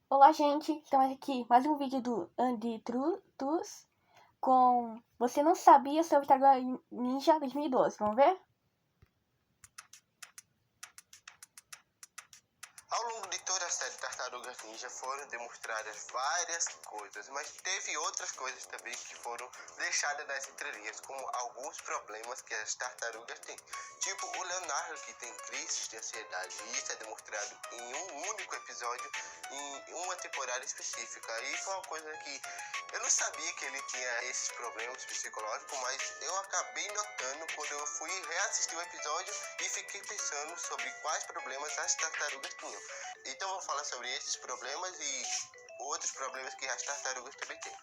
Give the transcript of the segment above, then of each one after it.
Olá, gente! Estamos aqui mais um vídeo do Andy Trutus com Você Não Sabia sobre Tartaruga Ninja 2012. Vamos ver? Ao longo de toda a série Tartarugas Ninja foram demonstradas várias coisas, mas teve outras coisas também que foram deixadas nas entrelinhas, como alguns problemas que as tartarugas têm. Tipo o Leonardo, que tem crises de ansiedade, e isso é demonstrado em um único episódio, em uma temporada específica. E foi uma coisa que eu não sabia que ele tinha esses problemas psicológicos, mas eu acabei notando quando eu fui reassistir o episódio e fiquei pensando sobre quais problemas as tartarugas tinham. Então vou falar sobre esses problemas e outros problemas que as tartarugas também têm.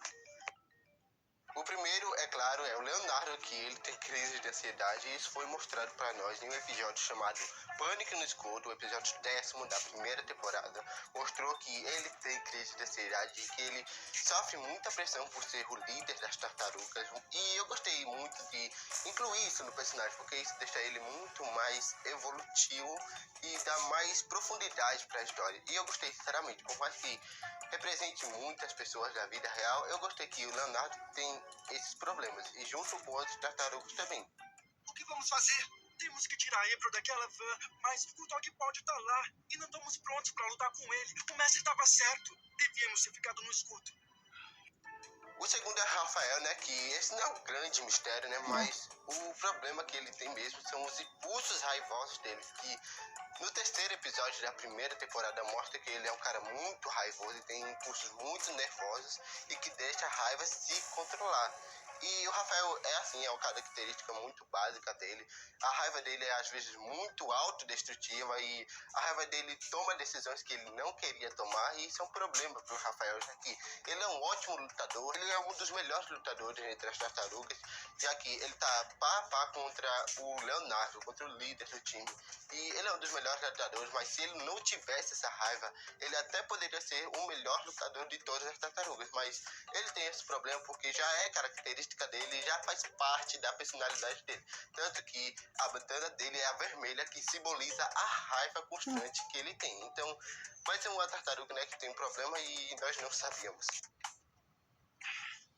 O primeiro, é claro, é o Leonardo, que ele tem crise de ansiedade, e isso foi mostrado para nós em um episódio chamado Pânico no Escuro, o episódio 10º da primeira temporada. Mostrou que ele tem crise de ansiedade e que ele sofre muita pressão por ser o líder das tartarugas. E eu gostei muito de incluir isso no personagem, porque isso deixa ele muito mais evolutivo e dá mais profundidade para a história. E eu gostei, sinceramente, por mais que represente muitas pessoas da vida real, eu gostei que o Leonardo tem esses problemas, e junto com outros tartarugas também. O que vamos fazer? Temos que tirar a April daquela van, mas o Dog pode estar lá e não estamos prontos para lutar com ele. O mestre estava certo. Devíamos ter ficado no escudo. O segundo é Rafael, né, que esse não é um grande mistério, né, mas o problema que ele tem mesmo são os impulsos raivosos dele, que no terceiro episódio da primeira temporada mostra que ele é um cara muito raivoso e tem impulsos muito nervosos e que deixa a raiva se controlar. E o Rafael é assim, é uma característica muito básica dele. A raiva dele é às vezes muito autodestrutiva e a raiva dele toma decisões que ele não queria tomar, e isso é um problema para o Rafael, já que ele é um ótimo lutador, ele é um dos melhores lutadores entre as tartarugas, já que ele tá pá a pá contra o Leonardo, contra o líder do time. E ele é um dos melhores lutadores, mas se ele não tivesse essa raiva, ele até poderia ser o melhor lutador de todas as tartarugas, mas ele tem esse problema porque já é característica dele e já faz parte da personalidade dele. Tanto que a bandana dele é a vermelha, que simboliza a raiva constante que ele tem. Então, vai ser uma tartaruga, né, que tem um problema e nós não sabíamos.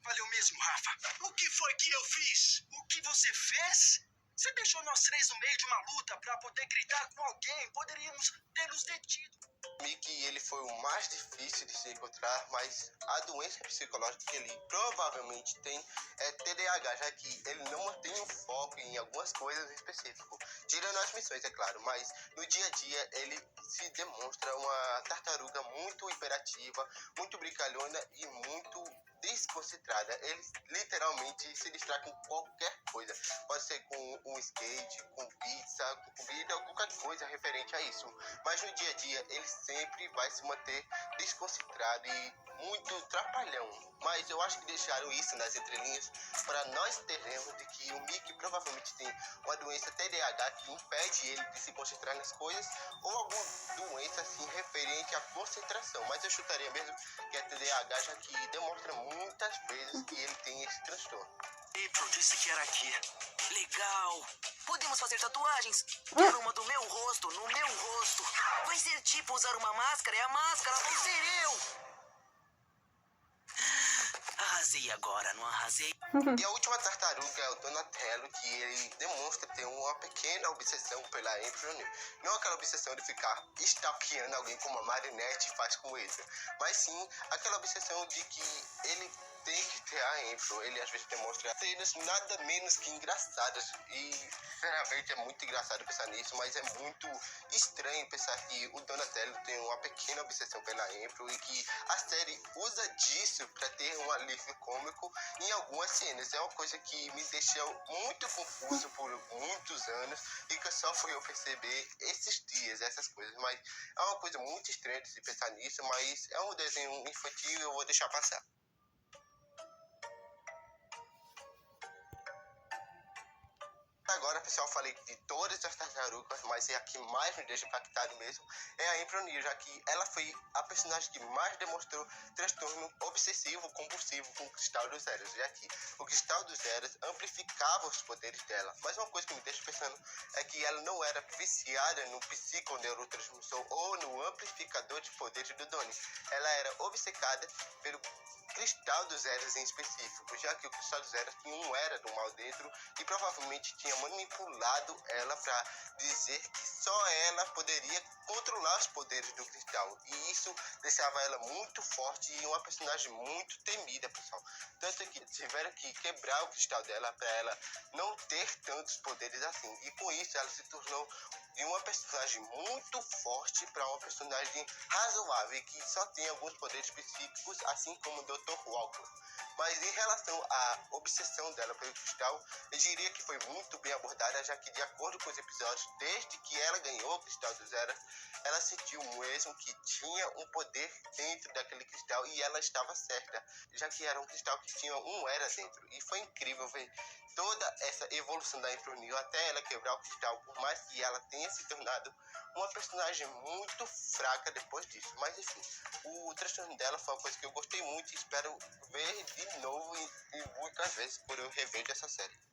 Valeu mesmo, Rafa. O que foi que eu fiz? O que você fez? Você deixou nós três no meio de uma luta para poder gritar com alguém. Poderíamos ter nos detido. Mickey, ele foi o mais difícil de se encontrar, mas a doença psicológica que ele provavelmente tem é TDAH, já que ele não mantém um foco em algumas coisas em específico, tirando as missões, é claro, mas no dia a dia ele se demonstra uma tartaruga muito hiperativa, muito brincalhona e muito desconcentrada. Ele literalmente se distrai com qualquer coisa, pode ser com um skate, com pizza, com comida, qualquer coisa referente a isso, mas no dia a dia ele sempre vai se manter desconcentrado e muito trapalhão. Mas eu acho que deixaram isso nas entrelinhas para nós termos de que o Mickey provavelmente tem uma doença TDAH que impede ele de se concentrar nas coisas, ou alguma doença assim referente à concentração. Mas eu chutaria mesmo que é TDAH, já que demonstra muitas vezes que ele tem esse transtorno. April disse que era aqui. Legal. Podemos fazer tatuagens. Quero uma do meu rosto, no meu rosto. Vai ser tipo usar uma máscara e a máscara vou ser eu. Arrasei agora, não arrasei? E a última tartaruga é o Donatello, que ele demonstra ter uma pequena obsessão pela April. Não aquela obsessão de ficar stalkeando alguém como a Marinette faz com ele, mas sim aquela obsessão de que ele tem que ter a April. Ele às vezes demonstra cenas nada menos que engraçadas, e sinceramente é muito engraçado pensar nisso, mas é muito estranho pensar que o Donatello tem uma pequena obsessão pela April e que a série usa disso para ter um alívio cômico em algumas cenas. É uma coisa que me deixou muito confuso por muitos anos e que só fui eu perceber esses dias, essas coisas. Mas é uma coisa muito estranha de se pensar nisso, mas é um desenho infantil e eu vou deixar passar. Agora, pessoal, falei de todas as tartarugas, mas a que mais me deixa impactado mesmo é a Imprunil, já que ela foi a personagem que mais demonstrou transtorno obsessivo compulsivo com o Cristal dos Zeros, já que o Cristal dos Zeros amplificava os poderes dela. Mas uma coisa que me deixa pensando é que ela não era viciada no psiconeurotransmissor ou no amplificador de poderes do Donnie. Ela era obcecada pelo Cristal dos Zeros em específico, já que o Cristal dos Zeros tinha um era do mal dentro e provavelmente tinha manipulado ela para dizer que só ela poderia controlar os poderes do Cristal, e isso deixava ela muito forte e uma personagem muito temida, pessoal. Tanto que tiveram que quebrar o Cristal dela para ela não ter tantos poderes assim, e com isso ela se tornou de uma personagem muito forte para uma personagem razoável que só tem alguns poderes psíquicos, assim como o Dr. Walker. Mas em relação à obsessão dela pelo Cristal, eu diria que foi muito bem abordada, já que de acordo com os episódios, desde que ela ganhou o Cristal dos Zeros, ela sentiu mesmo que tinha um poder dentro daquele cristal e ela estava certa, já que era um cristal que tinha um era dentro. E foi incrível ver toda essa evolução da Imprunil até ela quebrar o cristal, por mais que ela tenha se tornado uma personagem muito fraca depois disso. Mas enfim, o transtorno dela foi uma coisa que eu gostei muito e espero ver de novo e muitas vezes por eu rever essa série.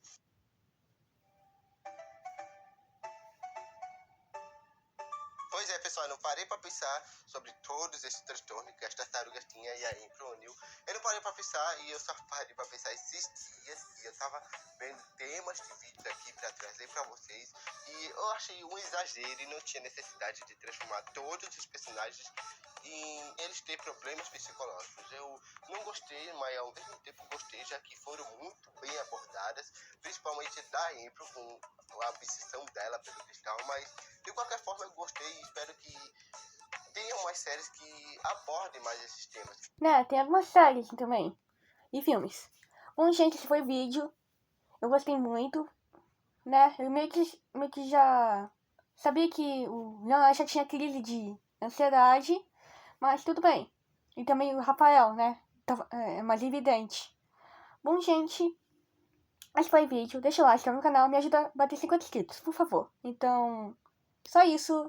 Pois é, pessoal, eu não parei pra pensar sobre todos esses transtornos que as tartarugas tinham e a Imprunil. Eu não parei pra pensar e eu só parei pra pensar esses dias e eu tava vendo temas de vídeos aqui pra trazer pra vocês e eu achei um exagero e não tinha necessidade de transformar todos os personagens em eles ter problemas psicológicos. Eu não gostei, mas ao mesmo tempo gostei, já que foram muito bem abordadas, principalmente da Impro com a obsessão dela pelo cristal, mas de qualquer forma eu gostei e espero que tenham mais séries que abordem mais esses temas. Né, tem algumas séries também. E filmes. Bom, gente, esse foi o vídeo. Eu gostei muito. Né, eu meio que já sabia que o Leonardo já tinha crise de ansiedade. Mas tudo bem. E também o Rafael, né? É mais evidente. Bom, gente, esse foi o vídeo. Deixa o like no canal, me ajuda a bater 50 inscritos, por favor. Então, só isso.